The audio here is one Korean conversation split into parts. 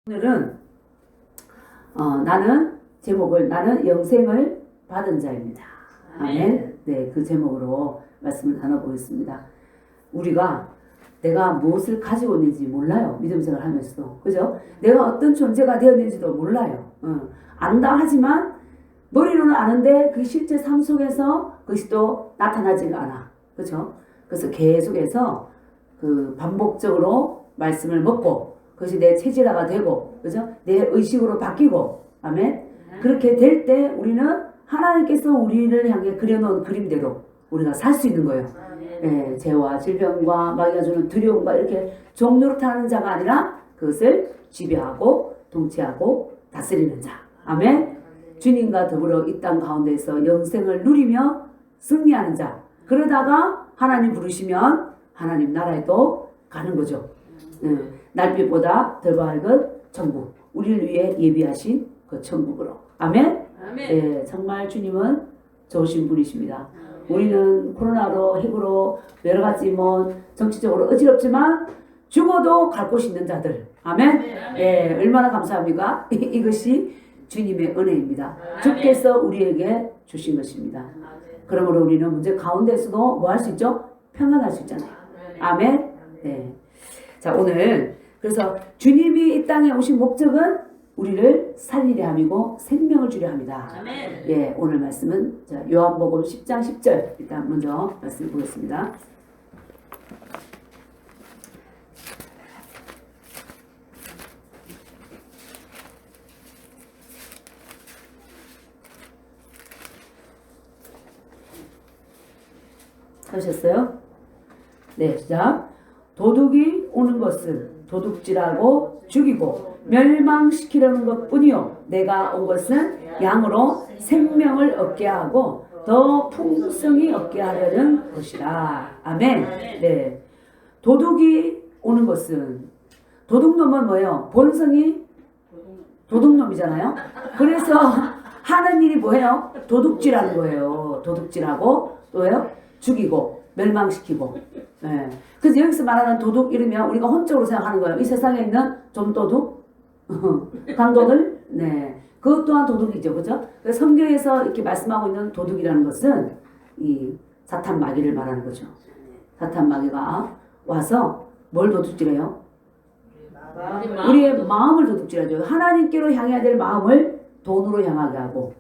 오늘은 나는 제목을 나는 영생을 받은 자입니다. 아멘. 네, 그 제목으로 말씀을 나눠보겠습니다. 우리가 내가 무엇을 가지고 있는지 몰라요. 믿음 생활을 하면서도. 그죠? 내가 어떤 존재가 되었는지도 몰라요. 안다 하지만 머리로는 아는데 그 실제 삶 속에서 그것이 또 나타나지가 않아. 그죠? 그래서 계속해서 그 반복적으로 말씀을 먹고 그것이 내 체질화가 되고, 그죠? 내 의식으로 바뀌고, 아멘? 그렇게 될 때 우리는 하나님께서 우리를 향해 그려놓은 그림대로 우리가 살 수 있는 거예요. 예, 죄와 질병과 마귀가 주는 두려움과 이렇게 종노릇하는 자가 아니라 그것을 지배하고 통치하고 다스리는 자. 아멘? 주님과 더불어 이 땅 가운데서 영생을 누리며 승리하는 자. 그러다가 하나님 부르시면 하나님 나라에 또 가는 거죠. 날빛보다 더 밝은 천국, 우리를 위해 예비하신 그 천국으로. 아멘? 아멘. 예, 정말 주님은 좋으신 분이십니다. 우리는 코로나로 핵으로 여러 가지 정치적으로 어지럽지만 죽어도 갈 곳이 있는 자들. 아멘? 아멘. 예, 얼마나 감사합니까? 이것이 주님의 은혜입니다. 주께서 우리에게 주신 것입니다. 그러므로 우리는 문제 가운데서도 뭐 할 수 있죠? 평안할 수 있잖아요. 아멘? 네. 자, 오늘 그래서 주님이 이 땅에 오신 목적은 우리를 살리려 함이고 생명을 주려 합니다. 아멘. 예, 오늘 말씀은 자, 요한복음 10장 10절 일단 먼저 말씀 보겠습니다. 하셨어요? 네, 자, 도둑이 오는 것은 도둑질하고 죽이고 멸망시키려는 것뿐이요 내가 온 것은 양으로 생명을 얻게 하고 더 풍성히 얻게 하려는 것이라. 아멘. 네, 도둑이 오는 것은 도둑놈은 뭐예요? 본성이 도둑놈이잖아요. 그래서 하는 일이 뭐예요? 도둑질하는 거예요. 도둑질하고 또요 죽이고 멸망시키고. 네. 그래서 여기서 말하는 도둑 이러면 우리가 혼적으로 생각하는 거예요. 이 세상에 있는 좀도둑, 강도들, 네, 그것 또한 도둑이죠, 그죠? 성경에서 이렇게 말씀하고 있는 도둑이라는 것은 이 사탄 마귀를 말하는 거죠. 사탄 마귀가 와서 뭘 도둑질해요? 우리의 마음을 도둑질하죠. 하나님께로 향해야 될 마음을 돈으로 향하게 하고,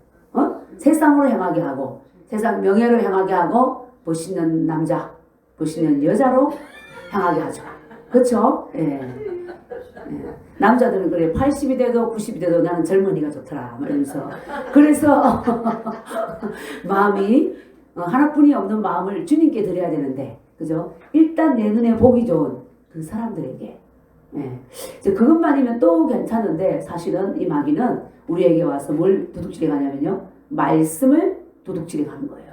세상으로 향하게 하고, 세상 명예로 향하게 하고, 멋있는 남자, 멋있는 여자로 향하게 하죠. 그렇죠? 예. 예. 남자들은 그래 80이 돼도 90이 돼도 나는 젊은이가 좋더라 이러면서 그래서 마음이 하나뿐이 없는 마음을 주님께 드려야 되는데, 그죠? 일단 내 눈에 보기 좋은 그 사람들에게, 예. 그것만이면 또 괜찮은데 사실은 이 마귀는 우리에게 와서 뭘 도둑질해 가냐면요, 말씀을 도둑질해 가는 거예요.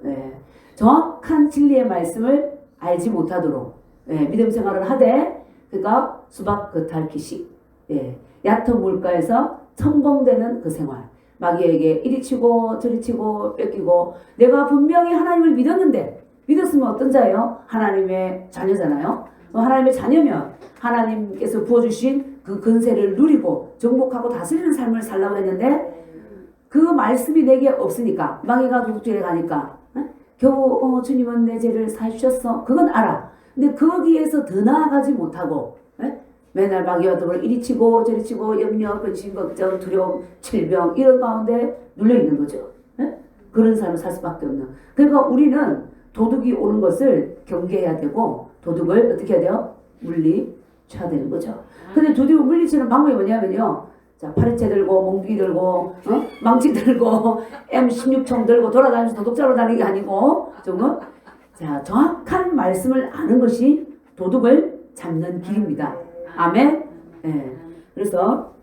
예. 정확한 진리의 말씀을 알지 못하도록, 예, 믿음 생활을 하되, 그가 수박 겉핥기식, 예, 얕은 물가에서 첨벙대는 그 생활, 마귀에게 이리 치고 저리 치고 뺏기고, 내가 분명히 하나님을 믿었는데, 믿었으면 어떤 자예요? 하나님의 자녀잖아요. 하나님의 자녀면 하나님께서 부어주신 그 근세를 누리고 정복하고 다스리는 삶을 살라고 했는데, 그 말씀이 내게 없으니까 마귀가 도둑질해 가니까 겨우 주님은 내 죄를 사해주셨어. 그건 알아. 근데 거기에서 더 나아가지 못하고, 에? 맨날 마귀와 더불어 이리 치고 저리 치고 염려, 근심, 걱정, 두려움, 질병 이런 가운데 눌려있는 거죠. 에? 그런 삶을 살 수밖에 없는. 그러니까 우리는 도둑이 오는 것을 경계해야 되고 도둑을 어떻게 해야 돼요? 물리쳐야 되는 거죠. 근데 도둑을 물리치는 방법이 뭐냐면요, 자, 파리채 들고 몽둥이 들고 망치 들고 M16총 들고 돌아다니면서 도둑 잡으러 다니는 게 아니고 조금 자, 정확한 말씀을 아는 것이 도둑을 잡는 길입니다. 아멘. 예. 그래서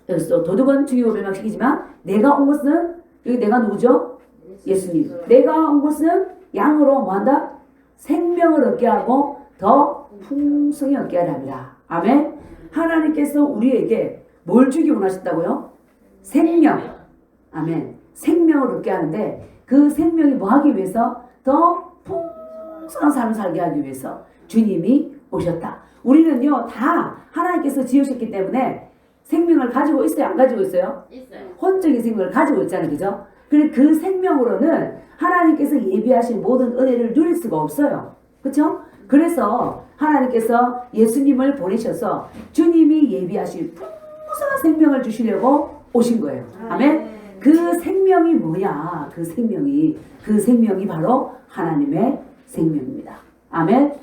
여기서 도둑은 죽이고 멸망시키지만 내가 온 것은, 여기 내가 누구죠? 예수님. 내가 온 것은 양으로 뭐한다? 생명을 얻게 하고 더 풍성히 얻게 하려 합니다. 아멘. 하나님께서 우리에게 뭘 주기 원하신다고요? 생명. 아멘. 생명을 얻게 하는데 그 생명이 뭐 하기 위해서? 더 풍성한 삶을 살게 하기 위해서 주님이 오셨다. 우리는요 다 하나님께서 지으셨기 때문에 생명을 가지고 있어요? 안 가지고 있어요? 있어요. 혼적인 생명을 가지고 있잖아요. 그죠? 그런데 그 생명으로는 하나님께서 예비하신 모든 은혜를 누릴 수가 없어요. 그렇죠? 그래서 하나님께서 예수님을 보내셔서 주님이 예비하신 풍성한 생명을 주시려고 오신 거예요. 아멘? 그 생명이 뭐냐? 그 생명이 바로 하나님의 생명입니다. 아멘?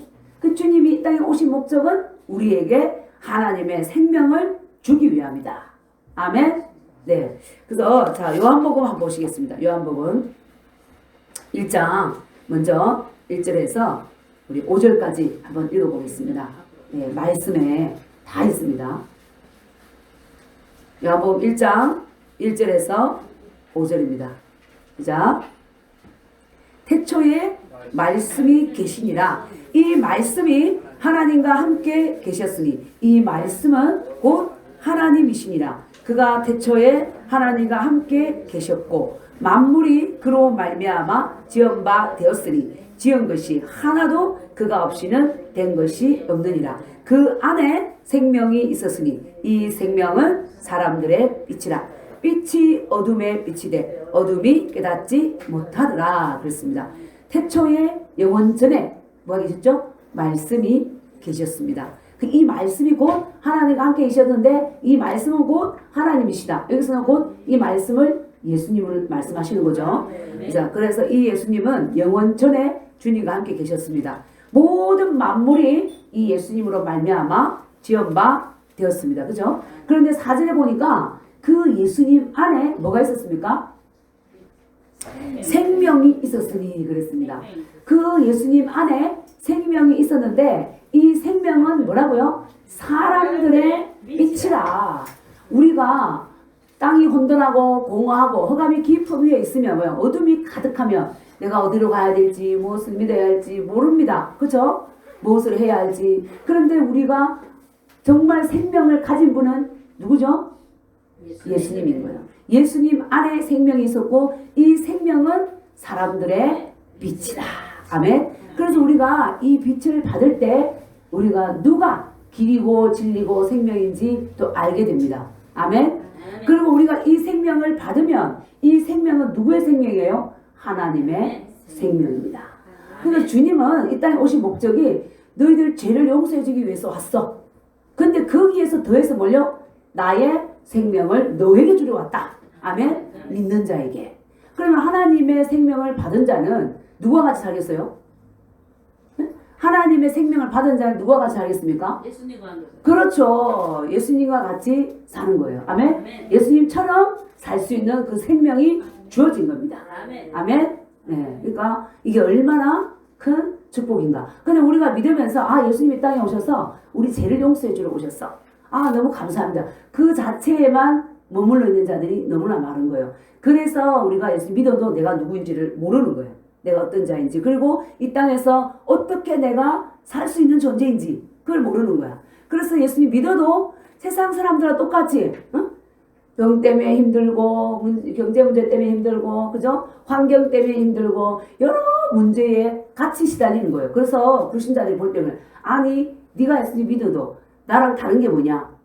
그 주님이 이 땅에 오신 목적은 우리에게 하나님의 생명을 주기 위함이다. 아멘? 네. 그래서 자 요한복음 한번 보시겠습니다. 요한복음 1장 먼저 1절에서 우리 5절까지 한번 읽어보겠습니다. 네, 말씀에 다 있습니다. 요한복음 1장 1절에서 5절입니다. 자, 태초에 말씀이 계시니라. 이 말씀이 하나님과 함께 계셨으니 이 말씀은 곧 하나님이시니라. 그가 태초에 하나님과 함께 계셨고 만물이 그로 말미암아 지은 바 되었으니 지은 것이 하나도 그가 없이는 된 것이 없느니라. 그 안에 생명이 있었으니 이 생명은 사람들의 빛이라. 빛이 어둠에 빛이 돼 어둠이 깨닫지 못하더라. 그랬습니다. 태초에 영원 전에 뭐가 계셨죠? 말씀이 계셨습니다. 이 말씀이 곧 하나님과 함께 계셨는데 이 말씀은 곧 하나님이시다. 여기서는 곧 이 말씀을 예수님을 말씀하시는 거죠. 자, 그래서 이 예수님은 영원 전에 주님과 함께 계셨습니다. 모든 만물이 이 예수님으로 말미암아 지은 바 되었습니다. 그죠? 그런데 사진에 보니까 그 예수님 안에 뭐가 있었습니까? 생명이 있었으니 그랬습니다. 그 예수님 안에 생명이 있었는데 이 생명은 뭐라고요? 사람들의 빛이라. 우리가 땅이 혼돈하고 공허하고 흑암이 깊은 위에 있으면 뭐요? 어둠이 가득하면 내가 어디로 가야 될지 무엇을 믿어야 할지 모릅니다. 그렇죠? 무엇을 해야 할지. 그런데 우리가 정말 생명을 가진 분은 누구죠? 예수님인 거예요. 예수님 안에 생명이 있었고 이 생명은 사람들의 빛이다. 아멘. 그래서 우리가 이 빛을 받을 때 우리가 누가 길이고 진리고 생명인지 또 알게 됩니다. 아멘. 그리고 우리가 이 생명을 받으면 이 생명은 누구의 생명이에요? 하나님의 생명입니다. 그래서 주님은 이 땅에 오신 목적이 너희들 죄를 용서해주기 위해서 왔어. 근데 거기에서 더해서 뭘요? 나의 생명을 너에게 주려 왔다. 아멘. 믿는 자에게. 그러면 하나님의 생명을 받은 자는 누구와 같이 살겠어요? 하나님의 생명을 받은 자는 누구와 같이 살겠습니까? 예수님과 함께. 그렇죠. 예수님과 같이 사는 거예요. 아멘. 아멘. 예수님처럼 살 수 있는 그 생명이 주어진 겁니다. 아멘. 아멘. 네. 그러니까 이게 얼마나 큰 축복인가. 근데 우리가 믿으면서 예수님이 땅에 오셔서 우리 죄를 용서해 주러 오셨어. 너무 감사합니다. 그 자체에만 머물러 있는 자들이 너무나 많은 거예요. 그래서 우리가 예수 믿어도 내가 누구인지를 모르는 거예요. 내가 어떤 자인지. 그리고 이 땅에서 어떻게 내가 살 수 있는 존재인지 그걸 모르는 거야. 그래서 예수님 믿어도 세상 사람들과 똑같이 병 때문에 힘들고 경제 문제 때문에 힘들고 그죠? 환경 때문에 힘들고 여러 문제에 같이 시달리는 거예요. 그래서 불신자들이 볼 때는 네가 예수님 믿어도 나랑 다른 게 뭐냐?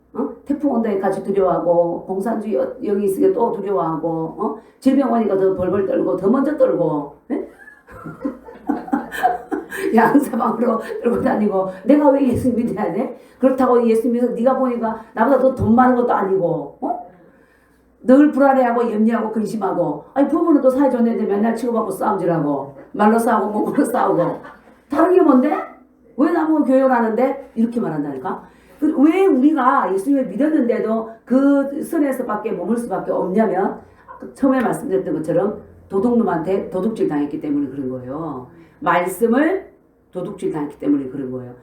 태풍 온다에 같이 두려워하고 공산주의 여기 있으니까 또 두려워하고 질병 오니까 더 벌벌 떨고 더 먼저 떨고 양사방으로 떨고 다니고 내가 왜 예수 믿어야 돼? 그렇다고 예수 믿어서 네가 보니까 나보다 더 돈 많은 것도 아니고 늘 불안해하고 염려하고 근심하고 부부는 또 사이좋은데 맨날 치고받고 싸움질하고 말로 싸우고 몸으로 싸우고 다른 게 뭔데? 왜 나보고 교육을 하는데? 이렇게 말한다니까? 왜 우리가 예수님을 믿었는데도 그 선에서밖에 머물 수밖에 없냐면 처음에 말씀드렸던 것처럼 도둑놈한테 도둑질 당했기 때문에 그런 거예요. 말씀을 도둑질 당했기 때문에 그런 거예요.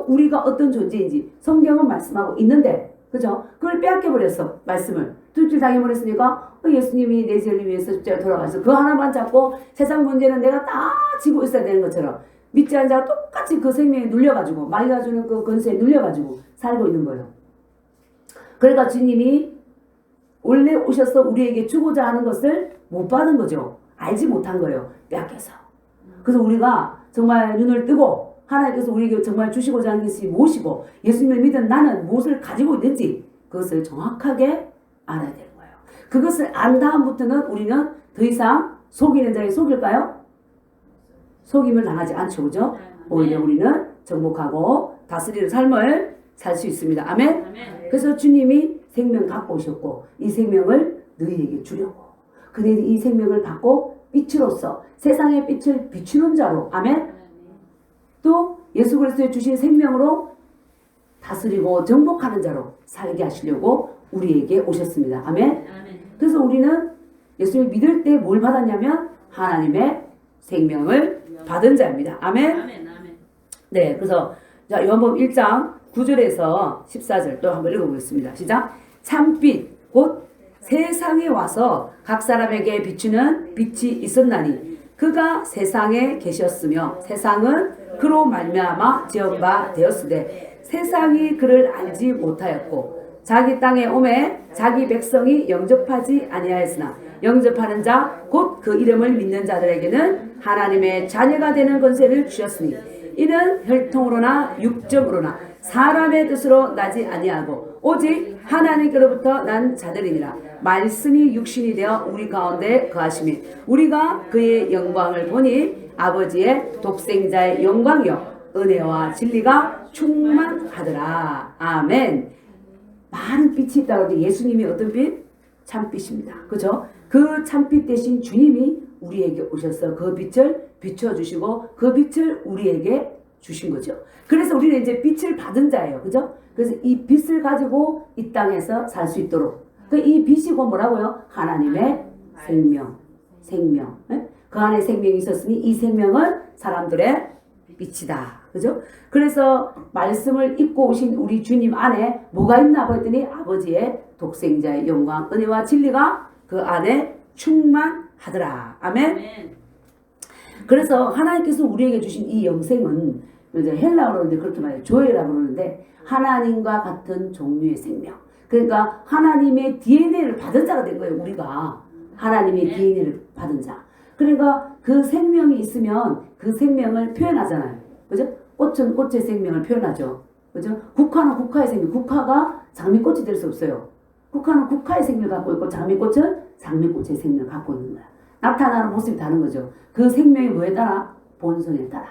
우리가 어떤 존재인지 성경은 말씀하고 있는데 그죠? 그걸 빼앗겨버렸어. 말씀을. 도둑질 당해버렸으니까 예수님이 내 죄를 위해서 십자가에 돌아가셔서 그 하나만 잡고 세상 문제는 내가 다 지고 있어야 되는 것처럼 믿지 않은 자가 똑같이 그 생명에 눌려가지고 말려주는 그 권세에 눌려가지고 살고 있는 거예요. 그러니까 주님이 원래 오셔서 우리에게 주고자 하는 것을 못 받은 거죠. 알지 못한 거예요. 빼앗겨서. 그래서 우리가 정말 눈을 뜨고 하나님께서 우리에게 정말 주시고자 하는 것이 무엇이고 예수님을 믿은 나는 무엇을 가지고 있는지 그것을 정확하게 알아야 되는 거예요. 그것을 안 다음부터는 우리는 더 이상 속이는 자에게 속일까요? 속임을 당하지 않죠. 그죠? 오히려 우리는 정복하고 다스리는 삶을 살 수 있습니다. 아멘? 그래서 주님이 생명 갖고 오셨고 이 생명을 너희에게 주려고 그들이 이 생명을 받고 빛으로서 세상의 빛을 비추는 자로 아멘? 또 예수 그리스도의 주신 생명으로 다스리고 정복하는 자로 살게 하시려고 우리에게 오셨습니다. 아멘? 그래서 우리는 예수를 믿을 때 뭘 받았냐면 하나님의 생명을 받은 자입니다. 아멘? 네, 그래서 자, 요한복음 1장 9절에서 14절 또 한번 읽어보겠습니다. 시작. 참빛 곧 세상에 와서 각 사람에게 비추는 빛이 있었나니 그가 세상에 계셨으며 세상은 그로 말미암아 지은 바 되었으되 세상이 그를 알지 못하였고 자기 땅에 오매 자기 백성이 영접하지 아니하였으나 영접하는 자 곧 그 이름을 믿는 자들에게는 하나님의 자녀가 되는 권세를 주셨으니 이는 혈통으로나 육정으로나 사람의 뜻으로 나지 아니하고 오직 하나님께로부터 난 자들이니라. 말씀이 육신이 되어 우리 가운데 거하시니 우리가 그의 영광을 보니 아버지의 독생자의 영광이요 은혜와 진리가 충만하더라. 아멘. 많은 빛이 있다고 하는데 예수님이 어떤 빛? 참빛입니다. 그죠? 그 참빛 대신 주님이 우리에게 오셔서 그 빛을 비춰주시고 그 빛을 우리에게 주신 거죠. 그래서 우리는 이제 빛을 받은 자예요. 그죠? 그래서 이 빛을 가지고 이 땅에서 살 수 있도록 이 빛이 곧 뭐라고요? 하나님의 생명. 네? 그 안에 생명이 있었으니 이 생명은 사람들의 빛이다. 그죠? 그래서 말씀을 입고 오신 우리 주님 안에 뭐가 있나 했더니 아버지의 독생자의 영광, 은혜와 진리가 그 안에 충만하더라. 아멘? 그래서 하나님께서 우리에게 주신 이 영생은 이제 헬라어로는 그렇게 말해요. 조에라고 그러는데 하나님과 같은 종류의 생명. 그러니까 하나님의 DNA를 받은 자가 된 거예요. 우리가 하나님의 DNA를 받은 자. 그러니까 그 생명이 있으면 그 생명을 표현하잖아요. 그죠? 꽃은 꽃의 생명을 표현하죠. 그죠? 국화는 국화의 생명. 국화가 장미꽃이 될 수 없어요. 국화는 국화의 생명을 갖고 있고 장미꽃은 장미꽃의 생명을 갖고 있는 거야. 나타나는 모습이 다른 거죠. 그 생명이 뭐에 따라? 본성에 따라.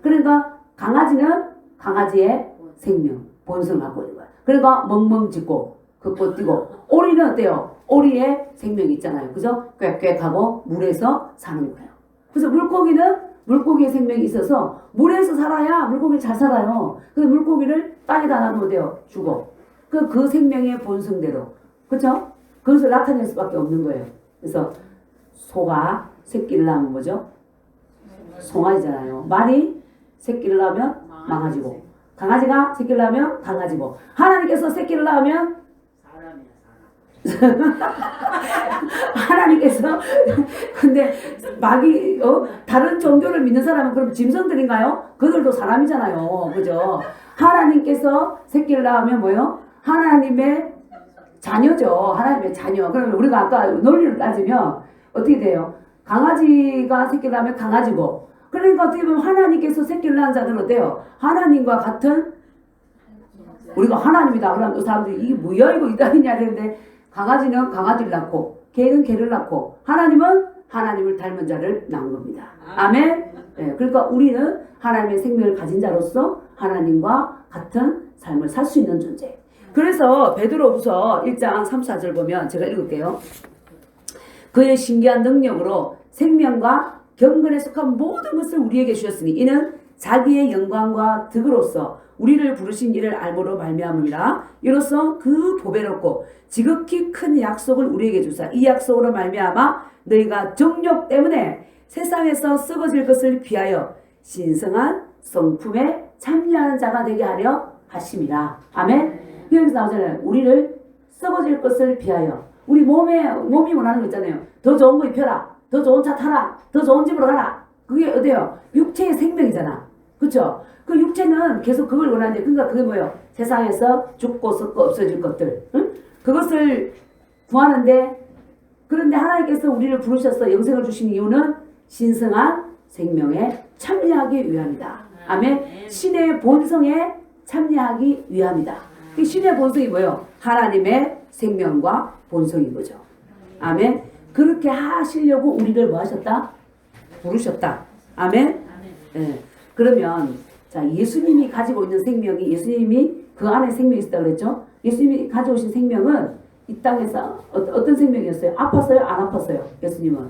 그러니까 강아지는 강아지의 생명, 본성을 갖고 있는 거야. 그러니까 멍멍 짖고 그 꽃 띄고 오리는 어때요? 오리의 생명이 있잖아요. 그죠? 꽥꽥하고 물에서 사는 거예요. 그래서 물고기는 물고기의 생명이 있어서 물에서 살아야 물고기를 잘 살아요. 그래서 물고기를 땅에다 놔두면 돼요. 죽어. 그 생명의 본성대로. 그렇죠? 그것을 나타낼 수밖에 없는 거예요. 그래서 소가 새끼를 낳으면 뭐죠? 송아지잖아요. 말이 새끼를 낳으면 망아지고 강아지가 새끼를 낳으면 강아지고 하나님께서 새끼를 낳으면 하나님께서 근데 마귀 다른 종교를 믿는 사람은 그럼 짐승들인가요? 그들도 사람이잖아요. 그죠? 하나님께서 새끼를 낳으면 뭐요? 하나님의 자녀죠. 하나님의 자녀. 그러면 우리가 아까 논리를 따지면 어떻게 돼요? 강아지가 새끼를 낳으면 강아지고 그러니까 어떻게 보면 하나님께서 새끼를 낳은 자들은 어때요? 하나님과 같은 우리가 하나님이다. 그러면 사람들이 이게 뭐야 이거 이따위냐 이러는데 강아지는 강아지를 낳고 개는 개를 낳고 하나님은 하나님을 닮은 자를 낳은 겁니다. 아멘? 네, 그러니까 우리는 하나님의 생명을 가진 자로서 하나님과 같은 삶을 살 수 있는 존재. 그래서 베드로후서 1장 3, 4절 보면 제가 읽을게요. 그의 신기한 능력으로 생명과 경건에 속한 모든 것을 우리에게 주셨으니 이는 자기의 영광과 덕으로서 우리를 부르신 이를 알므로 말미암음이라. 이로써 그 보배롭고 지극히 큰 약속을 우리에게 주사 이 약속으로 말미암아 너희가 정욕 때문에 세상에서 썩어질 것을 피하여 신성한 성품에 참여하는 자가 되게 하려 하심이라. 아멘. 여기서 나오잖아요. 우리를 썩어질 것을 피하여 우리 몸이 원하는 거 있잖아요. 더 좋은 거 입혀라. 더 좋은 차 타라. 더 좋은 집으로 가라. 그게 어때요? 육체의 생명이잖아. 그렇죠? 그 육체는 계속 그걸 원하는데 그러니까 그게 뭐예요? 세상에서 죽고 썩고 없어질 것들. 응? 그것을 구하는데 그런데 하나님께서 우리를 부르셔서 영생을 주신 이유는 신성한 생명에 참여하기 위함이다. 아멘. 신의 본성에 참여하기 위함이다. 이 신의 본성이 뭐예요? 하나님의 생명과 본성인 거죠. 아멘. 그렇게 하시려고 우리를 뭐 하셨다? 부르셨다. 아멘. 예. 그러면 자, 예수님이 가지고 있는 생명이, 예수님이 그 안에 생명이 있었다 그랬죠? 예수님이 가져오신 생명은 이 땅에서 어떤 생명이었어요? 아팠어요? 안 아팠어요? 예수님은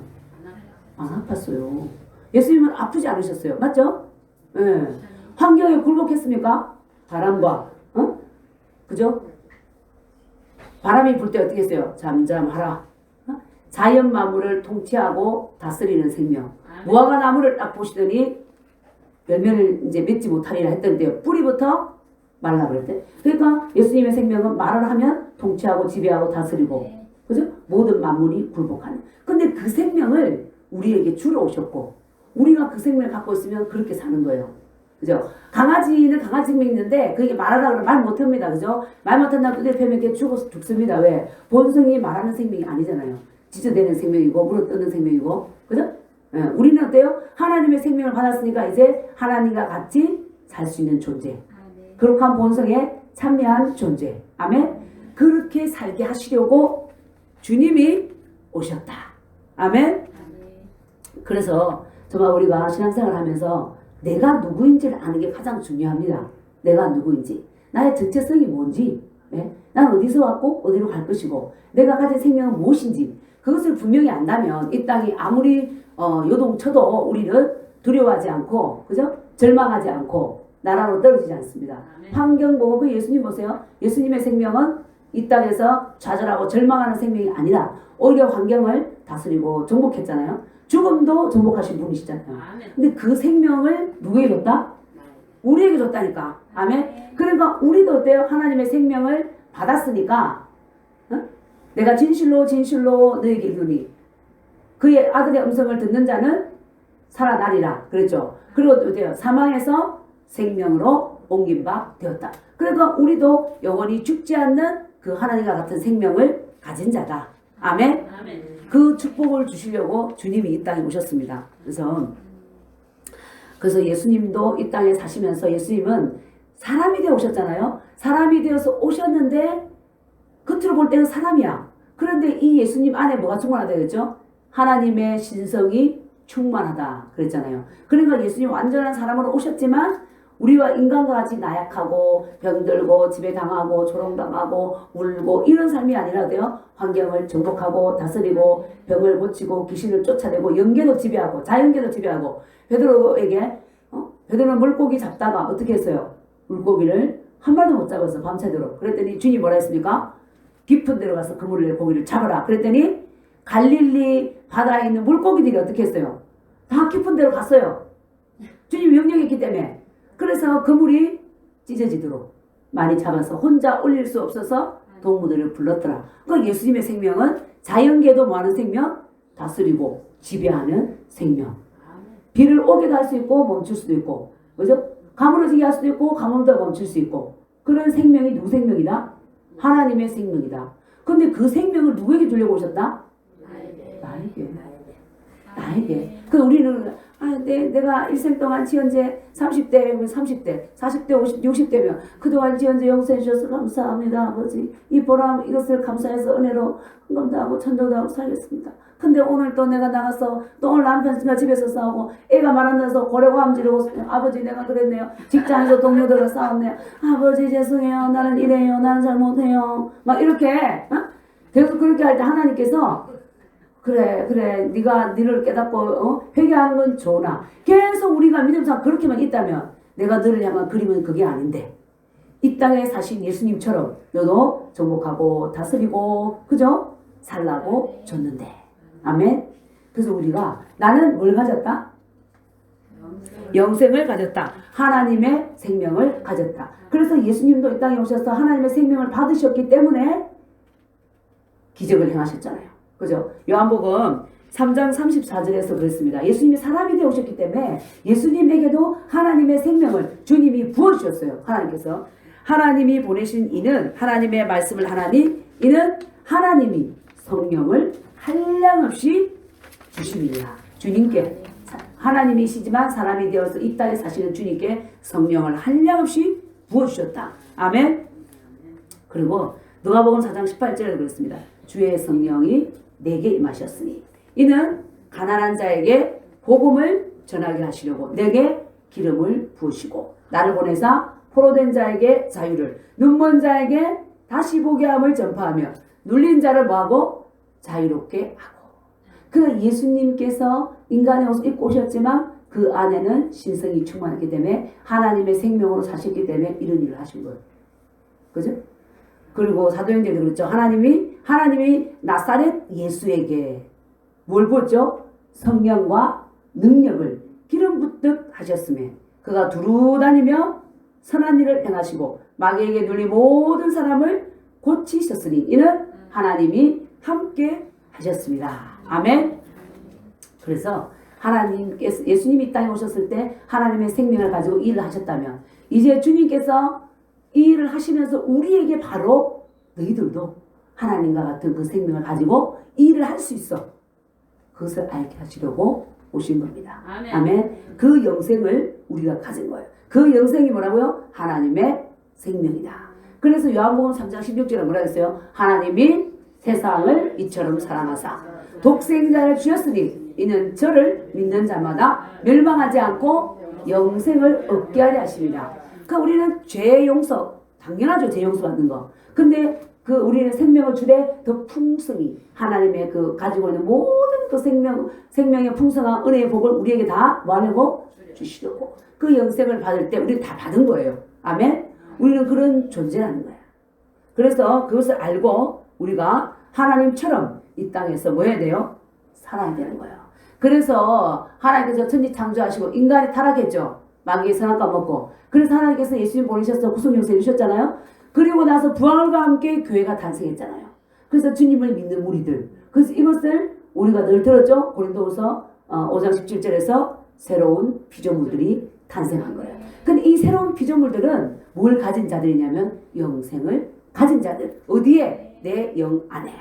안 아팠어요. 예수님은 아프지 않으셨어요. 맞죠? 예. 환경에 굴복했습니까? 바람과 그죠? 바람이 불 때 어떻게 했어요? 잠잠하라. 자연 만물을 통치하고 다스리는 생명. 무화과 나무를 딱 보시더니 열매를 이제 맺지 못하리라 했던데요. 뿌리부터 말라버렸대. 그러니까 예수님의 생명은 말을 하면 통치하고 지배하고 다스리고, 그죠? 모든 만물이 굴복하는. 근데 그 생명을 우리에게 주러 오셨고, 우리가 그 생명을 갖고 있으면 그렇게 사는 거예요. 그죠? 강아지는 강아지 생명이 있는데, 그게 말하라고 하면 말 못합니다. 그죠? 말 못한다고 두드려 패면 이렇게 죽습니다. 왜? 본성이 말하는 생명이 아니잖아요. 지저대는 생명이고, 물어뜯는 생명이고, 그죠? 예, 우리는 어때요? 하나님의 생명을 받았으니까 이제 하나님과 같이 살 수 있는 존재. 거룩한 본성에 참여한 존재. 아멘? 그렇게 살게 하시려고 주님이 오셨다. 아멘? 그래서 정말 우리가 신앙생활을 하면서 내가 누구인지를 아는 게 가장 중요합니다. 내가 누구인지. 나의 정체성이 뭔지. 예? 난 어디서 왔고 어디로 갈 것이고 내가 가진 생명은 무엇인지 그것을 분명히 안다면 이 땅이 아무리 요동쳐도 우리는 두려워하지 않고 그죠? 절망하지 않고 나라로 떨어지지 않습니다. 환경 보고 그 예수님 보세요. 예수님의 생명은 이 땅에서 좌절하고 절망하는 생명이 아니라 오히려 환경을 다스리고 정복했잖아요. 죽음도 정복하신 분이시잖아요. 근데 그 생명을 누구에게 줬다? 우리에게 줬다니까. 아멘. 그러니까 우리도 어때요? 하나님의 생명을 받았으니까 내가 진실로 너에게 이르니 그의 아들의 음성을 듣는 자는 살아나리라 그랬죠. 그리고 또 어때요? 사망에서 생명으로 옮긴 바 되었다. 그러니까 우리도 영원히 죽지 않는 그 하나님과 같은 생명을 가진 자다. 아멘. 그 축복을 주시려고 주님이 이 땅에 오셨습니다. 그래서 예수님도 이 땅에 사시면서 예수님은 사람이 되어 오셨잖아요. 사람이 되어서 오셨는데 겉으로 볼 때는 사람이야. 그런데 이 예수님 안에 뭐가 충만하다 그랬죠? 하나님의 신성이 충만하다 그랬잖아요. 그러니까 예수님 완전한 사람으로 오셨지만 우리와 인간과 같이 나약하고 병들고 지배당하고 조롱당하고 울고 이런 삶이 아니라도요. 환경을 정복하고 다스리고 병을 고치고 귀신을 쫓아내고 영계도 지배하고 자연계도 지배하고 베드로에게 베드로는 물고기 잡다가 어떻게 했어요? 물고기를 한 마리도 못 잡았어. 밤새도록. 그랬더니 주님이 뭐라 했습니까? 깊은 데로 가서 그물을 고기를 잡아라. 그랬더니 갈릴리 바다에 있는 물고기들이 어떻게 했어요? 다 깊은 데로 갔어요. 주님이 명령했기 때문에. 그래서 그물이 찢어지도록 많이 잡아서 혼자 올릴 수 없어서 동무들을 불렀더라. 그러니까 예수님의 생명은 자연계도 뭐하는 생명? 다스리고 지배하는 생명. 비를 오게도 할 수 있고 멈출 수도 있고 그죠? 가물어지게 할 수도 있고 가물다 멈출 수 있고 그런 생명이 누구 생명이다? 하나님의 생명이다. 근데 그 생명을 누구에게 주려고 오셨다? 나에게. 그 우리는 내가 일생 동안 지연제 30대면 30대, 40대, 50, 60대면 그동안 지연제 용서해 주셔서 감사합니다. 아버지. 이 보람 이것을 감사해서 은혜로 헌금도 하고 천도도 하고 살겠습니다. 근데 오늘 또 내가 나가서 또 오늘 남편과 집에서 싸우고 애가 말 안 들어서 고래고함 지르고 아버지 내가 그랬네요. 직장에서 동료들과 싸웠네요. 아버지 죄송해요. 나는 이래요. 나는 잘못해요. 막 이렇게 계속 그렇게 할 때 하나님께서 그래 네가 너를 깨닫고 회개하는 건 좋으나 계속 우리가 믿음상 그렇게만 있다면 내가 너를 향한 그림은 그게 아닌데 이 땅에 사신 예수님처럼 너도 정복하고 다스리고 그죠? 살라고 줬는데 아멘. 그래서 우리가 나는 뭘 가졌다? 영생을 가졌다. 하나님의 생명을 가졌다. 그래서 예수님도 이 땅에 오셔서 하나님의 생명을 받으셨기 때문에 기적을 행하셨잖아요. 그죠? 요한복음 3장 34절에서 그랬습니다. 예수님이 사람이 되어 오셨기 때문에 예수님에게도 하나님의 생명을 주님이 부어주셨어요. 하나님께서. 하나님이 보내신 이는 하나님의 말씀을 하나니 이는 하나님이 성령을 한량없이 주심이니라. 주님께 하나님이시지만 사람이 되어서 이 땅에 사시는 주님께 성령을 한량없이 부어주셨다. 아멘. 그리고 누가복음 4장 18절에 그랬습니다. 주의 성령이 내게 임하셨으니 이는 가난한 자에게 복음을 전하게 하시려고 내게 기름을 부으시고 나를 보내사 포로된 자에게 자유를 눈먼 자에게 다시 보게 함을 전파하며 눌린 자를 뭐하고 자유롭게 하고. 그 예수님께서 인간의 옷을 입고 오셨지만 그 안에는 신성이 충만했기 때문에 하나님의 생명으로 사셨기 때문에 이런 일을 하신 거예요. 그죠? 그리고 사도행전에도 그랬죠. 하나님이 나사렛 예수에게 뭘 부었죠? 성령과 능력을 기름 붓듯 하셨으며 그가 두루 다니며 선한 일을 행하시고 마귀에게 눌린 모든 사람을 고치셨으니 이는 하나님이 함께 하셨습니다. 아멘. 그래서 하나님께서 예수님이 이 땅에 오셨을 때 하나님의 생명을 가지고 일을 하셨다면 이제 주님께서 이 일을 하시면서 우리에게 바로 너희들도 하나님과 같은 그 생명을 가지고 이 일을 할 수 있어. 그것을 알게 하시려고 오신 겁니다. 아멘. 아멘. 그 영생을 우리가 가진 거예요. 그 영생이 뭐라고요? 하나님의 생명이다. 그래서 요한복음 3장 16절에 뭐라 했어요? 하나님이 세상을 이처럼 사랑하사 독생자를 주셨으니 이는 저를 믿는 자마다 멸망하지 않고 영생을 얻게 하려 하십니다. 그러니까 우리는 죄 용서, 당연하죠. 죄 용서 받는 거. 근데 그 우리는 생명을 주되 더 풍성히 하나님의 그 가지고 있는 모든 그 생명의 풍성한 은혜의 복을 우리에게 다 뭐하려고? 주시려고. 그 영생을 받을 때 우리는 다 받은 거예요. 아멘? 우리는 그런 존재라는 거야. 그래서 그것을 알고 우리가 하나님처럼 이 땅에서 뭐 해야 돼요? 살아야 되는 거예요. 그래서 하나님께서 천지 창조하시고 인간이 타락했죠. 마귀의 선악과 먹고. 그래서 하나님께서 예수님 보내셔서 구속영생 주셨잖아요. 그리고 나서 부활과 함께 교회가 탄생했잖아요. 그래서 주님을 믿는 무리들. 그래서 이것을 우리가 늘 들었죠. 고린도후서 5장 17절에서 새로운 피조물들이 탄생한 거예요. 근데 이 새로운 피조물들은 뭘 가진 자들이냐면 영생을 가진 자들. 어디에? 내 영 안에.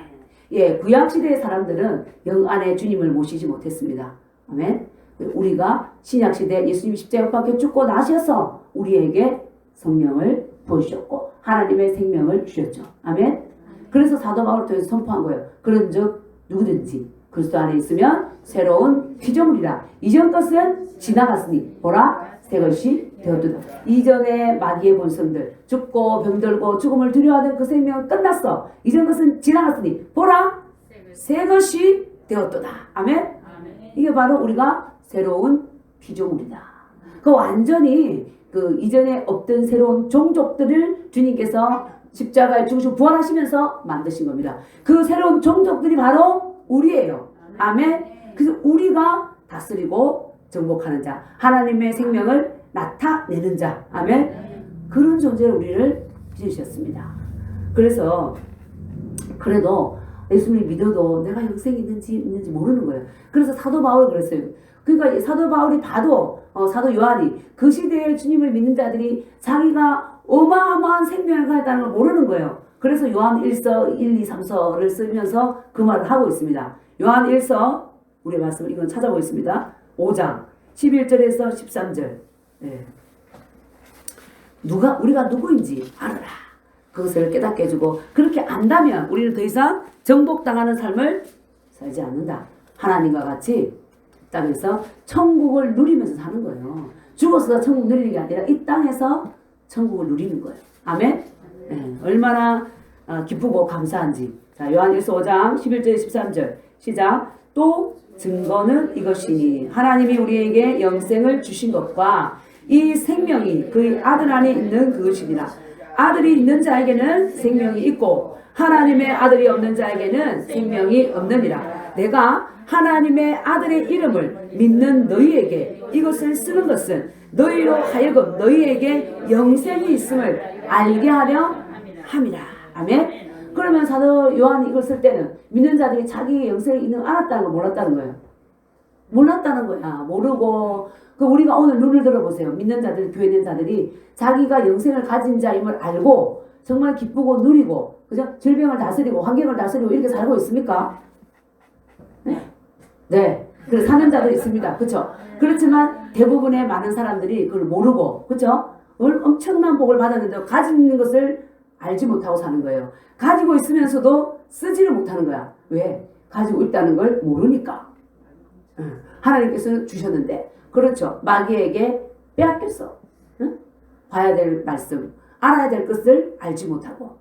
예, 구약시대의 사람들은 영 안에 주님을 모시지 못했습니다. 아멘. 우리가 신약시대 예수님 십자가에 박혀 죽고 나셔서 우리에게 성령을 보여주셨고 하나님의 생명을 주셨죠. 아멘. 그래서 사도 바울을 통해서 선포한 거예요. 그런즉 누구든지 그리스도 안에 있으면 새로운 피조물이라. 이전 것은 지나갔으니 보라 새 것이 되었도다. 이전에 마귀의 본성들 죽고 병들고 죽음을 두려워하던 그 생명은 끝났어. 이전 것은 지나갔으니 보라 새 것이 되었도다. 아멘. 이게 바로 우리가 새로운 피조물이다. 그 완전히 그 이전에 없던 새로운 종족들을 주님께서 십자가에 죽으시고 부활하시면서 만드신 겁니다. 그 새로운 종족들이 바로 우리예요. 아멘. 그래서 우리가 다스리고 정복하는 자, 하나님의 생명을 나타내는 자, 아멘. 그런 존재로 우리를 빚으셨습니다. 그래서 그래도 예수님을 믿어도 내가 영생이 있는지 모르는 거예요. 그래서 사도 바울이 그랬어요. 그러니까 사도 바울이 봐도 사도 요한이 그 시대에 주님을 믿는 자들이 자기가 어마어마한 생명을 가졌다는 걸 모르는 거예요. 그래서 요한 1서 1, 2, 3서를 쓰면서 그 말을 하고 있습니다. 요한 1서 우리 말씀을 이건 찾아보겠습니다. 5장 11절에서 13절. 네. 우리가 누구인지 알아라. 그것을 깨닫게 해주고 그렇게 안다면 우리는 더 이상 정복당하는 삶을 살지 않는다. 하나님과 같이 땅에서 천국을 누리면서 사는 거예요. 죽어서 천국 누리는 게 아니라 이 땅에서 천국을 누리는 거예요. 아멘? 네, 얼마나 기쁘고 감사한지. 자, 요한일서 5장 11절 13절 시작. 또 증거는 이것이니 하나님이 우리에게 영생을 주신 것과 이 생명이 그의 아들 안에 있는 그것이니라. 아들이 있는 자에게는 생명이 있고 하나님의 아들이 없는 자에게는 생명이 없느니라. 내가 하나님의 아들의 이름을 믿는 너희에게 이것을 쓰는 것은 너희로 하여금 너희에게 영생이 있음을 알게 하려 함이라. 아멘. 그러면 사도 요한이 이걸 쓸 때는 믿는 자들이 자기의 영생이 있는 걸 알았다는 걸 몰랐다는 거예요. 몰랐다는 거야. 모르고 우리가 오늘 눈을 들어보세요. 믿는 자들, 교회 있는 자들이 자기가 영생을 가진 자임을 알고 정말 기쁘고 누리고 그죠? 질병을 다스리고 환경을 다스리고 이렇게 살고 있습니까? 네. 네. 그 사는 자도 있습니다. 그렇죠? 그렇지만 대부분의 많은 사람들이 그걸 모르고, 그렇죠? 엄청난 복을 받았는데 가지고 있는 것을 알지 못하고 사는 거예요. 가지고 있으면서도 쓰지를 못하는 거야. 왜? 가지고 있다는 걸 모르니까. 하나님께서는 주셨는데, 그렇죠? 마귀에게 빼앗겼어. 응? 봐야 될 말씀, 알아야 될 것을 알지 못하고,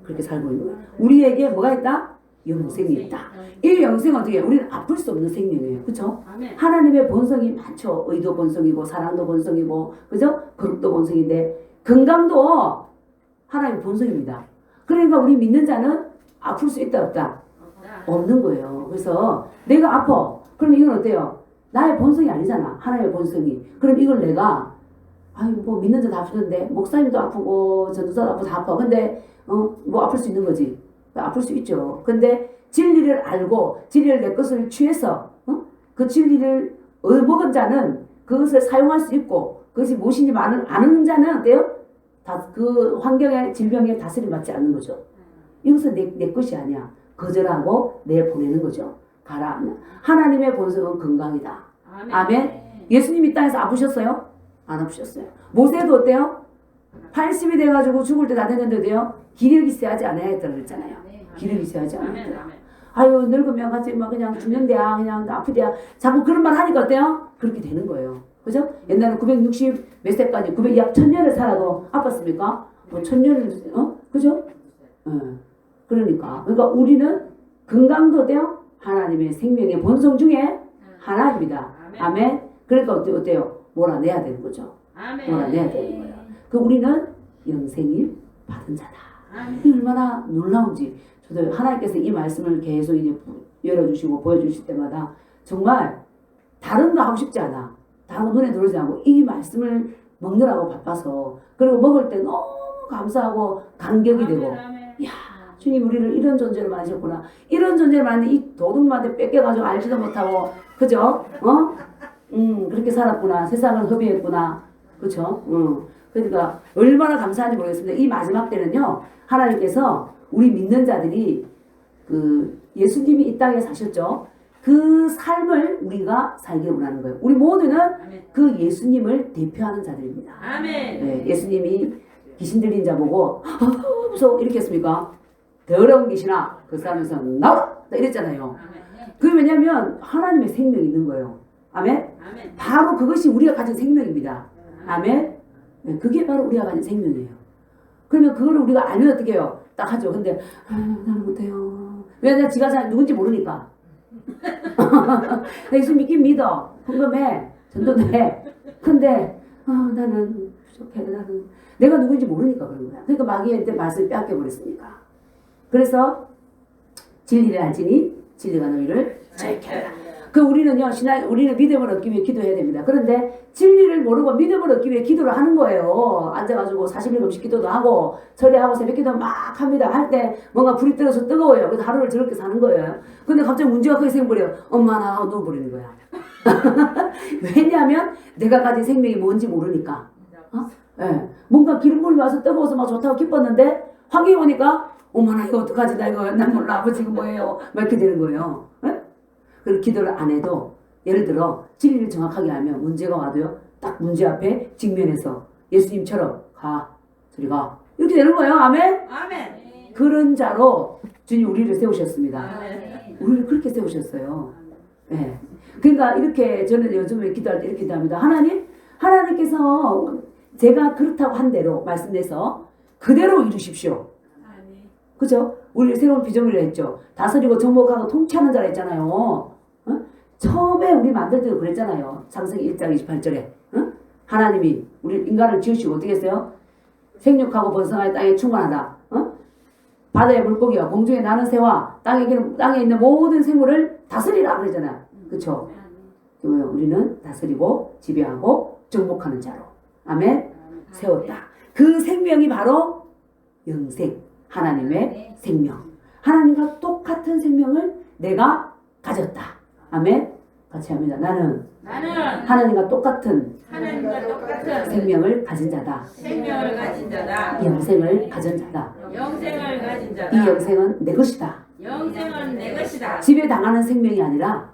그렇게 살고 있는 거야. 우리에게 뭐가 있다? 영생이 있다. 이 영생은 어떻게 해요? 우리는 아플 수 없는 생명이에요. 그렇죠? 하나님의 본성이 많죠. 의도 본성이고 사랑도 본성이고, 그죠? 거룩도 본성인데 건강도 하나님의 본성입니다. 그러니까 우리 믿는 자는 아플 수 있다 없다? 없는 거예요. 그래서 내가 아파. 그럼 이건 어때요? 나의 본성이 아니잖아. 하나님의 본성이. 그럼 이걸 내가 뭐 믿는 자 다 아프던데 목사님도 아프고 전도사도 아프고 다 아파. 근데 뭐 아플 수 있는 거지. 아플 수 있죠. 근데 진리를 알고 진리를 내 것을 취해서 그 진리를 얻어먹은 자는 그것을 사용할 수 있고 그것이 무엇인지 아는 자는 어때요? 그 환경에 질병에 다스림 받지 않는 거죠. 이것은 내 것이 아니야. 거절하고 내보내는 거죠. 가라. 하나님의 본성은 건강이다. 아멘. 예수님이 땅에서 아프셨어요? 안 아프셨어요. 모세도 어때요? 80이 돼가지고 죽을 때 다 됐는데 어때요? 기력이 세하지 않아야 했다고 그랬잖아요. 기력이 세하지 않아야 했다. 아유 늙으면 같이 막 그냥 죽는데야 그냥 아프대야 자꾸 그런 말 하니까 어때요? 그렇게 되는 거예요. 그죠? 옛날에 960 몇 세까지 900약 1000년을 살아도 아팠습니까? 뭐 1000년을 그죠? 그러니까 우리는 건강도 어때요? 하나님의 생명의 본성 중에 하나입니다. 아멘. 그러니까 어때요? 몰아내야 되는 거죠. 몰아내야 되는 거예요. 그 우리는 영생을 받은 자다. 이 얼마나 놀라운지. 저도 하나님께서 이 말씀을 계속 이제 열어주시고 보여주실 때마다 정말 다른 거 하고 싶지 않아. 다른 거 눈에 들어오지 않고 이 말씀을 먹느라고 바빠서 그리고 먹을 때 너무 감사하고 감격이 되고 야 주님 우리를 이런 존재로 만드셨구나. 이런 존재를 만든 이 도둑놈한테 뺏겨가지고 알지도 못하고 그죠? 그렇게 살았구나. 세상을 허비했구나. 그렇죠? 그러니까 얼마나 감사한지 모르겠습니다. 이 마지막 때는요. 하나님께서 우리 믿는 자들이 그 예수님이 이 땅에 사셨죠. 그 삶을 우리가 살기를 원하는 거예요. 우리 모두는 그 예수님을 대표하는 자들입니다. 네, 예수님이 귀신 들린 자 보고 무서워 이렇게 했습니까? 더러운 귀신아 그 사람에서 나와 이랬잖아요. 그게 왜냐하면 하나님의 생명이 있는 거예요. 아멘? 바로 그것이 우리가 가진 생명입니다. 아멘? 네, 그게 바로 우리가 가진 생명이에요. 그러면 그거를 우리가 알면 어떻게 해요? 딱 하죠. 근데 나는 못해요. 왜냐면 지가 잘 누군지 모르니까. 나 예수 믿긴 믿어. 궁금해. 전도도 해. 근데 나는 부족해. 나는 내가 누군지 모르니까 그런 거야. 그러니까 마귀한테 말씀을 빼앗겨버렸으니까. 그래서 진리를 알지니 진리가 너희를 지켜라. 우리는요, 우리는 믿음을 얻기 위해 기도해야 됩니다. 그런데 진리를 모르고 믿음을 얻기 위해 기도를 하는 거예요. 앉아가지고 40일금씩 기도도 하고, 철회하고 새벽 기도 막 합니다. 할 때 뭔가 불이 떨어서 뜨거워요. 그래서 하루를 저렇게 사는 거예요. 근데 갑자기 문제가 크게 생겨버려요. 엄마 나 하고 누워버리는 거야. 왜냐하면 내가 가진 생명이 뭔지 모르니까. 네. 뭔가 기름물이 와서 뜨거워서 막 좋다고 기뻤는데, 환경이 오니까, 엄마 나 이거 어떡하지? 나 이거 난 몰라. 아버지 이거 뭐예요? 막 이렇게 되는 거예요. 네? 그 기도를 안 해도 예를 들어 진리를 정확하게 알면 문제가 와도요 딱 문제 앞에 직면해서 예수님처럼 저리 가 이렇게 되는 거예요. 아멘. 그런 자로 주님 우리를 세우셨습니다. 우리를 그렇게 세우셨어요. 네. 그러니까 이렇게 저는 요즘에 기도할 때 이렇게 기도합니다. 하나님께서 제가 그렇다고 한 대로 말씀내서 그대로 이루십시오. 그죠? 우리 새로운 비전을 했죠. 다스리고 정복하고 통치하는 자라 했잖아요. 처음에 우리 만들 때도 그랬잖아요. 창세기 1장 28절에 하나님이 우리 인간을 지으시고 어떻게 했어요? 생육하고 번성하여 땅에 충만하다. 바다의 물고기와 공중에 나는 새와 땅에 있는 모든 생물을 다스리라 그러잖아요. 그렇죠? 우리는 다스리고 지배하고 정복하는 자로 아멘. 세웠다. 그 생명이 바로 영생. 하나님의 생명. 하나님과 똑같은 생명을 내가 가졌다. 아멘. 같이 합니다. 나는 하나님과 똑같은 생명을 가진 자다. 영생을 가진 자다. 이 영생은 내 것이다. 지배당하는 생명이 아니라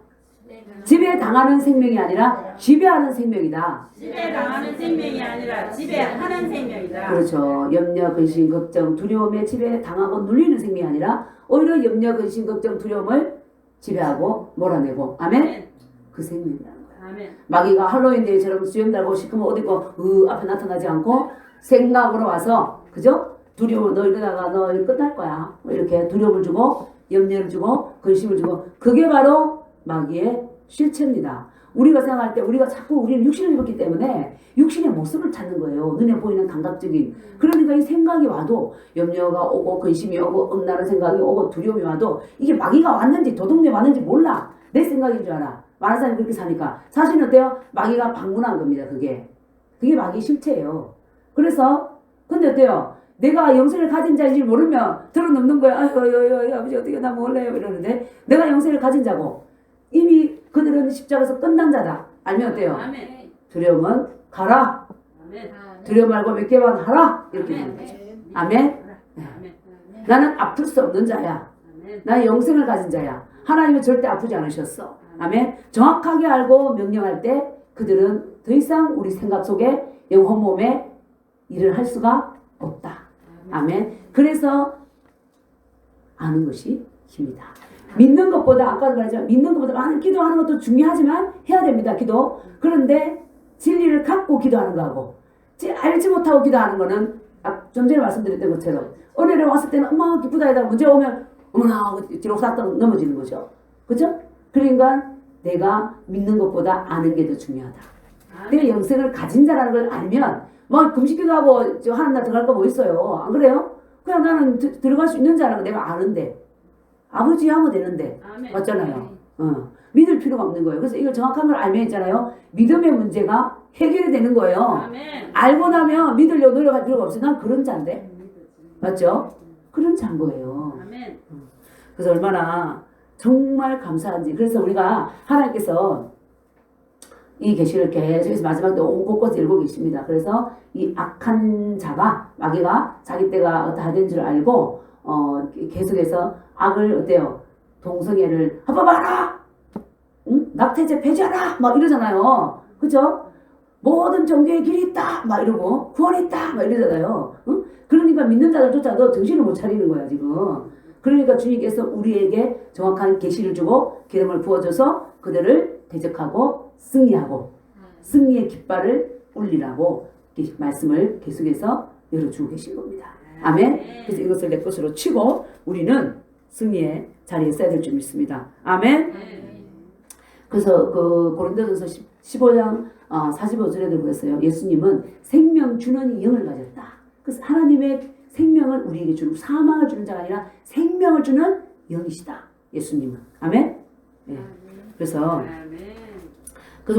지배당하는 생명이 아니라 지배하는 생명이다. 지배당하는 생명이 아니라 지배하는 생명이다. 그렇죠. 염려, 근심, 걱정, 두려움에 지배당하고 눌리는 생명이 아니라 오히려 염려, 근심, 걱정, 두려움을 지배하고 몰아내고 아멘? 그 생명이라는 거야. 아멘. 마귀가 할로윈 데이처럼 수염 달고 시커먼 옷 입고 앞에 나타나지 않고 생각으로 와서 그죠? 두려워 너 이러다가 너 끝날 거야. 뭐 이렇게 두려움을 주고 염려를 주고 근심을 주고 그게 바로 마귀의 실체입니다. 우리가 생각할 때 우리가 자꾸 우리는 육신을 입었기 때문에 육신의 모습을 찾는 거예요. 눈에 보이는 감각적인. 그러니까 이 생각이 와도 염려가 오고 근심이 오고 음란한 생각이 오고 두려움이 와도 이게 마귀가 왔는지 도둑놈이 왔는지 몰라. 내 생각인 줄 알아. 많은 사람이 그렇게 사니까. 사실은 어때요? 마귀가 방문한 겁니다. 그게 마귀의 실체예요. 그래서 근데 어때요? 내가 영생을 가진 자인지 모르면 들어눕는 거야. 아유 아버지 어떻게 나 몰라요 이러는데 내가 영생을 가진 자고 이미 그들은 십자가에서 끝난 자다. 알면 어때요? 아멘. 두려움은 가라. 아멘. 두려움 말고 몇 개만 하라. 이렇게 되는 거죠. 아멘. 네. 나는 아플 수 없는 자야. 나는 영생을 가진 자야. 하나님은 절대 아프지 않으셨어. 아멘. 정확하게 알고 명령할 때 그들은 더 이상 우리 생각 속에 영혼 몸에 일을 할 수가 없다. 아멘. 그래서 아는 것이 힘이다. 믿는 것보다 아까도 말했지만 믿는 것보다 많은 기도하는 것도 중요하지만 해야 됩니다. 기도. 그런데 진리를 갖고 기도하는 거하고 알지 못하고 기도하는 거는 좀 전에 말씀드렸던 것처럼 은혜를 왔을 때는 엄마 기쁘다 해다 문제 오면 어머나 뒤로 싹 넘어지는 거죠. 그죠? 그러니까 내가 믿는 것보다 아는 게 더 중요하다. 내가 영생을 가진 자라는 걸 알면 뭐 금식기도 하고 하는 날 들어갈 거 뭐 있어요. 안 그래요? 그냥 나는 들어갈 수 있는 자라는 거 내가 아는데 아버지 하면 되는데 아멘. 맞잖아요. 믿을 필요가 없는 거예요. 그래서 이걸 정확한 걸 알면 있잖아요. 믿음의 문제가 해결이 되는 거예요. 아멘. 알고 나면 믿으려고 노력할 필요가 없어요. 난 그런 자인데. 맞죠? 그런 자인 거예요. 아멘. 그래서 얼마나 정말 감사한지. 그래서 우리가 하나님께서 이 계시를 계속해서 마지막 때 온 곳곳에 읽고 계십니다. 그래서 이 악한 자가 마귀가 자기 때가 어떠하던 줄 알고 계속해서 악을 어때요? 동성애를 한번 봐라! 응? 낙태죄 폐지하라! 막 이러잖아요. 그죠? 모든 종교의 길이 있다! 막 이러고 구원이 있다! 막 이러잖아요. 응? 그러니까 믿는 자들조차도 정신을 못 차리는 거야 지금. 그러니까 주님께서 우리에게 정확한 계시를 주고 기름을 부어줘서 그들을 대적하고 승리하고 승리의 깃발을 울리라고 말씀을 계속해서 열어주고 계신 겁니다. 아멘. 그래서 이것을 내 것으로 치고 우리는 승리의 자리에 서야 될 줄 믿습니다. 아멘. 그래서 그 고린도전서 15장 45절에도 그랬어요. 예수님은 생명 주는 영을 가졌다. 그래서 하나님의 생명을 우리에게 주는 사망을 주는 자가 아니라 생명을 주는 영이시다. 예수님은. 아멘. 네. 그래서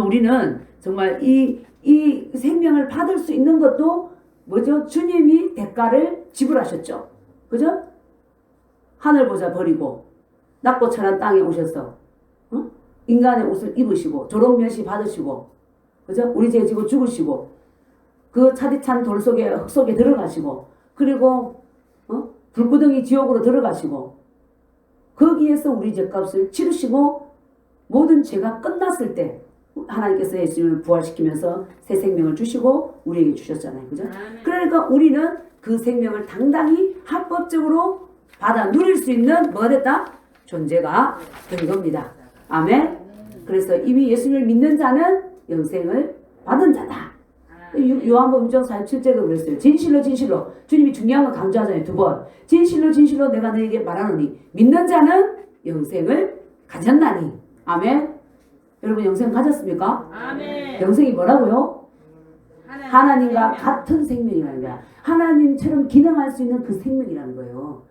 우리는 정말 이 생명을 받을 수 있는 것도 뭐죠? 주님이 대가를 지불하셨죠. 그죠? 하늘 보자 버리고 낮고 천한 땅에 오셔서 인간의 옷을 입으시고 조롱면시 받으시고 그죠? 우리 죄 지고 죽으시고 그 차디찬 돌 속에 흙 속에 들어가시고 그리고 불구덩이 지옥으로 들어가시고 거기에서 우리 죄값을 치르시고 모든 죄가 끝났을 때 하나님께서 예수님을 부활시키면서 새 생명을 주시고 우리에게 주셨잖아요. 그죠? 그러니까 우리는 그 생명을 당당히 합법적으로 받아 누릴 수 있는 뭐가 됐다? 존재가 된 겁니다. 아멘. 그래서 이미 예수님을 믿는 자는 영생을 받은 자다. 요한복음 6장 47절도 그랬어요. 진실로 주님이 중요한 거 강조하잖아요. 2번. 진실로 내가 너에게 말하노니 믿는 자는 영생을 가졌나니. 아멘. 여러분 영생 가졌습니까? 아멘. 영생이 뭐라고요? 하나님과 같은 생명이라는 거야. 하나님처럼 기능할 수 있는 그 생명이라는 거예요.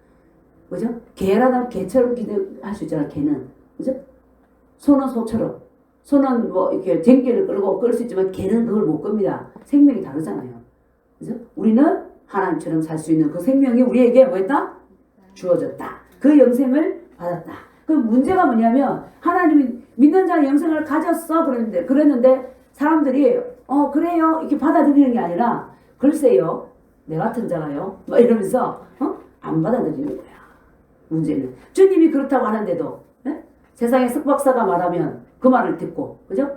그죠? 개라면 개처럼 기능할 수 있잖아. 개는. 그죠? 소는 소처럼. 소는 뭐 이렇게 쟁기를 끌고 끌 수 있지만 개는 그걸 못 끕니다. 생명이 다르잖아요. 그죠? 우리는 하나님처럼 살 수 있는 그 생명이 우리에게 뭐였다? 주어졌다. 그 영생을 받았다. 그 문제가 뭐냐면 하나님이 믿는 자는 영생을 가졌어 그랬는데 사람들이 그래요 이렇게 받아들이는 게 아니라 글쎄요 내 같은 자가요 막 이러면서 안 받아들이는 거야. 문제는 주님이 그렇다고 하는데도 세상에 석박사가 말하면 그 말을 듣고, 그죠?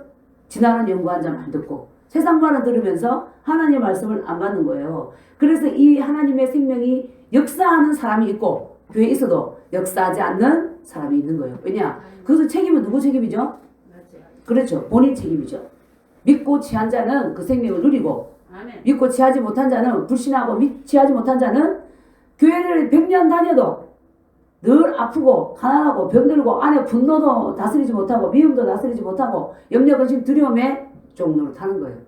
지나가는 연구한 자 말 듣고, 세상 말을 들으면서 하나님의 말씀을 안 받는 거예요. 그래서 이 하나님의 생명이 역사하는 사람이 있고, 교회에 있어도 역사하지 않는 사람이 있는 거예요. 왜냐? 그것을 책임은 누구 책임이죠? 그렇죠. 본인 책임이죠. 믿고 취한 자는 그 생명을 누리고, 아멘. 믿고 취하지 못한 자는, 불신하고 취하지 못한 자는 교회를 100년 다녀도 늘 아프고 가난하고 병들고 안에 분노도 다스리지 못하고 미움도 다스리지 못하고 염려 근심 두려움에 종로를 타는 거예요.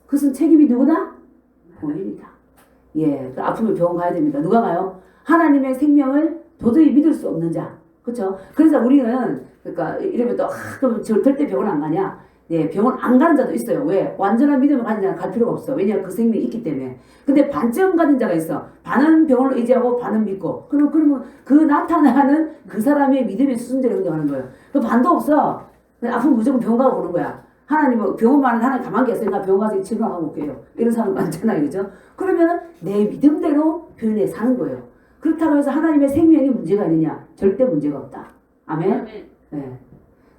그것은 책임이 누구다? 본인이다. 예, 그 아프면 병원 가야 됩니다. 누가 가요? 하나님의 생명을 도저히 믿을 수 없는 자. 그렇죠? 그래서 우리는 그러니까 이러면 또 그럼 저 절대 병원 안 가냐? 네, 병원 안 가는 자도 있어요. 왜? 완전한 믿음을 가진 자는 갈 필요가 없어. 왜냐하면 그 생명이 있기 때문에. 근데 반쯤 가진 자가 있어. 반은 병원을 의지하고 반은 믿고. 그러면 그 나타나는 그 사람의 믿음의 수준대로 행동하는 거예요. 그 반도 없어. 아프면 무조건 병원 가고 그러는 거야. 하나님은 병원만은 하나님 가만히 계세요. 나 병원 가서 치료하고 올게요. 이런 사람 많잖아요. 그죠? 그러면 내 믿음대로 표현해 사는 거예요. 그렇다고 해서 하나님의 생명이 문제가 있느냐? 절대 문제가 없다. 아멘? 아멘. 네.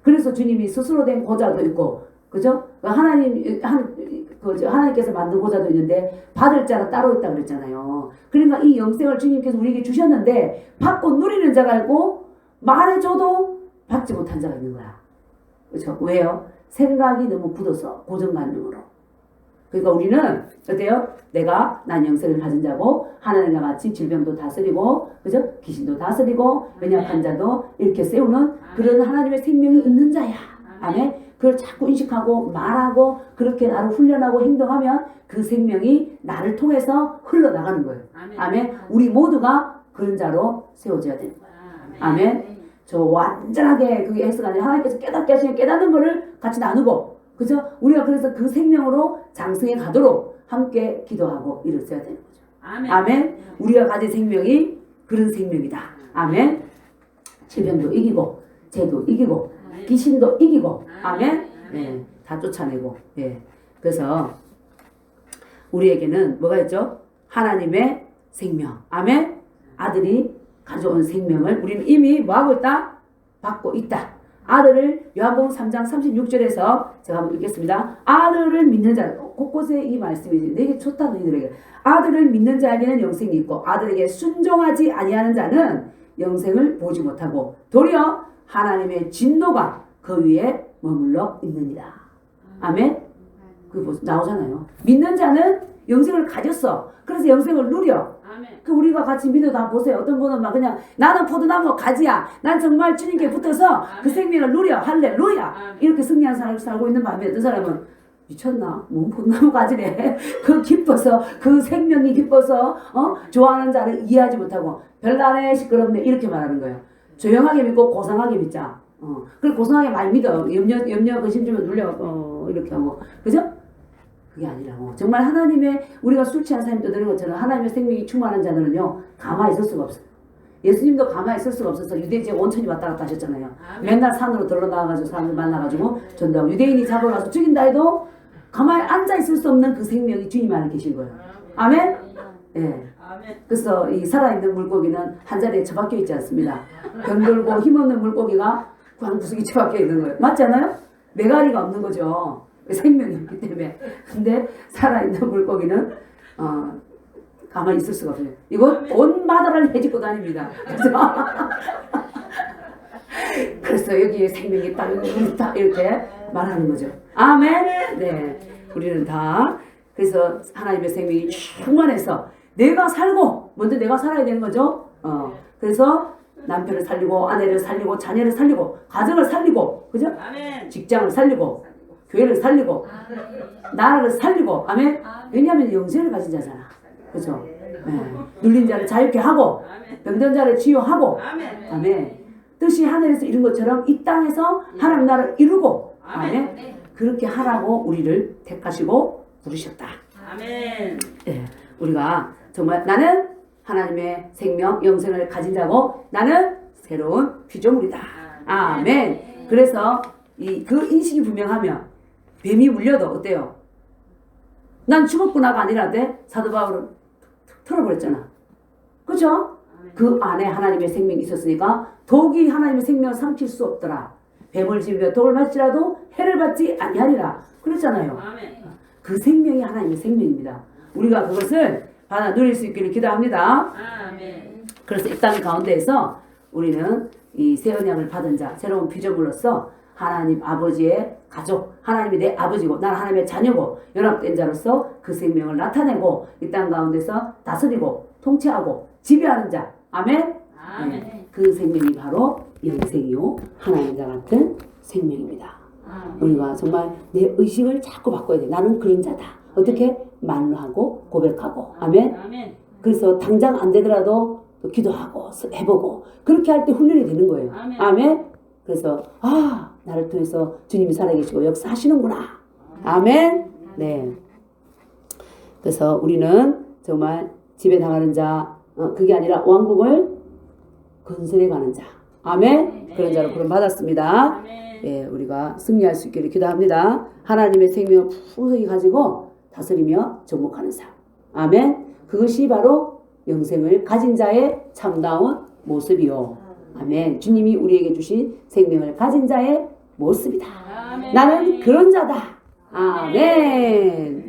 그래서 주님이 스스로 된 고자도 있고, 그죠? 하나님께서 만든 고자도 있는데, 받을 자가 따로 있다 그랬잖아요. 그러니까 이 영생을 주님께서 우리에게 주셨는데, 받고 누리는 자가 있고, 말해줘도 받지 못한 자가 있는 거야. 그죠? 왜요? 생각이 너무 굳어서, 고정관념으로. 그러니까 우리는, 어때요? 난 영생을 가진 자고, 하나님과 같이 질병도 다스리고, 그죠? 귀신도 다스리고, 연약한 자도 이렇게 세우는 그런 하나님의 생명이 있는 자야. 아멘. 그걸 자꾸 인식하고, 말하고, 그렇게 나를 훈련하고 행동하면 그 생명이 나를 통해서 흘러나가는 거예요. 아멘. 우리 모두가 그런 자로 세워져야 되는 거야. 아멘. 저 완전하게 그게 해석이 아니라 하나님께서 깨닫게 하시는 깨닫는 거를 같이 나누고, 그죠? 우리가 그래서 그 생명으로 장성해 가도록 함께 기도하고 일을 써야 되는 거죠. 아멘. 우리가 가진 생명이 그런 생명이다. 아멘. 질병도 이기고, 죄도 이기고, 귀신도 이기고, 아멘. 네, 다 쫓아내고. 예. 그래서 우리에게는 뭐가 있죠? 하나님의 생명. 아멘. 아들이 가져온 생명을 우리는 이미 뭐하고 있다? 받고 있다. 아들을 요한복음 3장 36절에서 제가 한번 읽겠습니다. 아들을 믿는 자, 곳곳에 이 말씀이 되게 좋다 너희들에게. 아들을 믿는 자에게는 영생이 있고 아들에게 순종하지 아니하는 자는 영생을 보지 못하고 도리어 하나님의 진노가 그 위에 머물러 있느니라. 아멘. 그 나오잖아요. 믿는 자는 영생을 가졌어. 그래서 영생을 누려. 그 우리가 같이 믿어 다 보세요. 어떤 분은 막 그냥 나는 포도나무 가지야. 난 정말 주님께 붙어서 그 생명을 누려. 할렐루야. 이렇게 승리한 사람이 살고 있는 반면에 어떤 사람은 미쳤나? 뭔 포도나무 가지래. 그 기뻐서 그 생명이 기뻐서 좋아하는 자를 이해하지 못하고 별나네 시끄럽네 이렇게 말하는 거예요. 조용하게 믿고 고상하게 믿자. 그리고 고상하게 많이 믿어. 염려 근심 주면 눌려. 이렇게 하고 그죠? 그게 아니라고. 정말 하나님의 우리가 술 취한 사람이 떠드는 것처럼 하나님의 생명이 충만한 자들은요 가만히 있을 수가 없어요. 예수님도 가만히 있을 수가 없어서 유대지에 온천히 왔다 갔다 하셨잖아요. 맨날 산으로 들러 나가가지고 사람들 만나가지고 전도하고 유대인이 잡아가서 죽인다 해도 가만히 앉아 있을 수 없는 그 생명이 주님 안에 계신 거예요. 아멘. 예. 그래서 이 살아있는 물고기는 한 자리에 처박혀 있지 않습니다. 병들고 힘없는 물고기가 한 구석에 처박혀 있는 거예요. 맞지 않아요? 메가리가 없는 거죠. 생명이 없기 때문에. 근데 살아있는 물고기는 가만히 있을 수가 없어요. 이거 온 바다를 헤집고 다닙니다. 그래서 그래서 여기에 생명이 있다, 여기 있다 이렇게 말하는 거죠. 아멘. 네, 우리는 다 그래서 하나님의 생명이 충만해서 내가 살고 먼저 내가 살아야 되는 거죠. 그래서 남편을 살리고 아내를 살리고 자녀를 살리고 가정을 살리고 그죠? 직장을 살리고 교회를 살리고 나라를 살리고 아멘. 왜냐하면 영생을 가진 자잖아. 그렇죠? 네. 눌린 자를 자유케 하고 병든 자를 치유하고 아멘. 뜻이 하늘에서 이룬 것처럼 이 땅에서 하나님 나라를 이루고 아멘. 그렇게 하라고 우리를 택하시고 부르셨다. 아멘. 네. 우리가 정말 나는 하나님의 생명 영생을 가진 자고 나는 새로운 피조물이다. 아멘. 그래서 그 인식이 분명하면 뱀이 물려도 어때요? 난 죽었구나가 아니라 사도 바울은 털어버렸잖아. 그죠? 그 안에 하나님의 생명이 있었으니까 독이 하나님의 생명을 삼킬 수 없더라. 뱀을 집으며 독을 마시라도 해를 받지 아니하리라. 그랬잖아요. 아멘. 그 생명이 하나님의 생명입니다. 우리가 그것을 받아 누릴 수 있기를 기도합니다. 아멘. 그래서 이 땅 가운데에서 우리는 이 새 언약을 받은 자, 새로운 피조물로서 하나님 아버지의 가족, 하나님이 내 아버지고 나는 하나님의 자녀고 연합된 자로서 그 생명을 나타내고 이 땅 가운데서 다스리고 통치하고 지배하는 자. 아멘. 아멘. 그 생명이 바로 영생이요 하나님과 같은 생명입니다. 아멘. 우리가 정말 내 의식을 자꾸 바꿔야 돼. 나는 그런 자다. 어떻게? 말로 하고 고백하고. 아멘. 아멘. 그래서 당장 안 되더라도 또 기도하고 해보고 그렇게 할 때 훈련이 되는 거예요. 아멘. 아멘. 그래서 나를 통해서 주님이 살아계시고 역사하시는구나. 아멘. 네. 그래서 우리는 정말 집에 나가는 자, 그게 아니라 왕국을 건설해 가는 자. 아멘. 그런 자로 부름 받았습니다. 아멘. 예, 우리가 승리할 수 있기를 기도합니다. 하나님의 생명을 풍성히 가지고 다스리며 정복하는 삶. 아멘. 그것이 바로 영생을 가진 자의 참다운 모습이요. 아멘. 주님이 우리에게 주신 생명을 가진 자의 모습이다. 아멘. 나는 그런 자다. 아멘.